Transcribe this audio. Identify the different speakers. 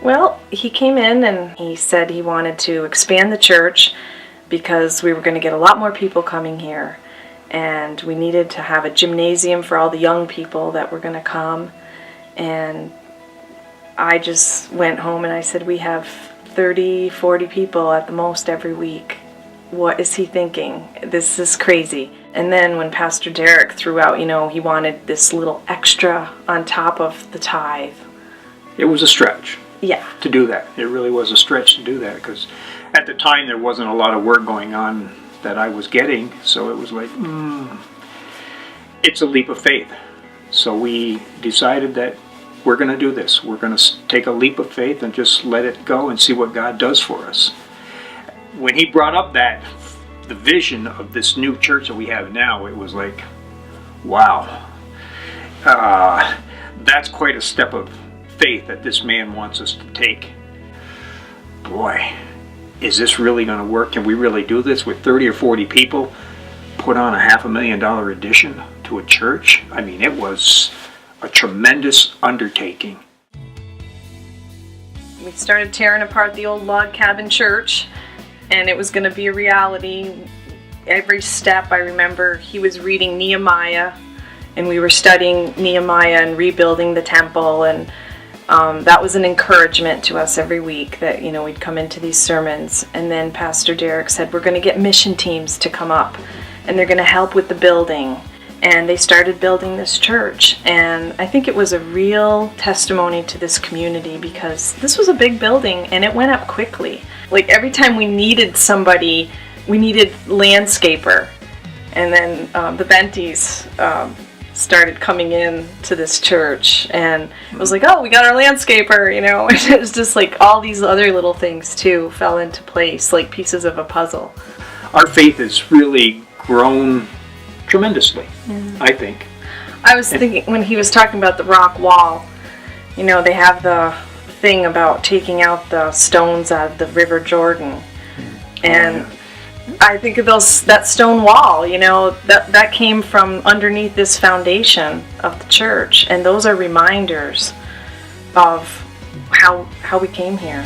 Speaker 1: Well, he came in and he said he wanted to expand the church because we were going to get a lot more people coming here. And we needed to have a gymnasium for all the young people that were going to come. And I just went home and I said, we have 30, 40 people at the most every week. What is he thinking? This is crazy. And then when Pastor Derek threw out, he wanted this little extra on top of the tithe.
Speaker 2: It was a stretch.
Speaker 1: Yeah.
Speaker 2: To do that. It really was a stretch to do that, because at the time there wasn't a lot of work going on that I was getting, so it was like, it's a leap of faith. So we decided that we're going to do this. We're going to take a leap of faith and just let it go and see what God does for us. When he brought up the vision of this new church that we have now, it was like, wow, that's quite a step of faith that this man wants us to take. Boy, is this really going to work? Can we really do this with 30 or 40 people? Put on a $500,000 addition to a church? I mean, it was a tremendous undertaking.
Speaker 1: We started tearing apart the old log cabin church, and it was going to be a reality. Every step, I remember he was reading Nehemiah, and we were studying Nehemiah and rebuilding the temple, and that was an encouragement to us every week that, we'd come into these sermons. And then Pastor Derek said, we're going to get mission teams to come up, and they're going to help with the building. And they started building this church. And I think it was a real testimony to this community, because this was a big building and it went up quickly. Like every time we needed somebody, we needed landscaper. And then the Benties started coming in to this church, and it was like, oh, we got our landscaper, It was just like all these other little things too fell into place, like pieces of a puzzle.
Speaker 2: Our faith has really grown tremendously, I think.
Speaker 1: I was thinking when he was talking about the rock wall, they have the thing about taking out the stones out of the River Jordan, and I think of that stone wall, that came from underneath this foundation of the church, and those are reminders of how we came here.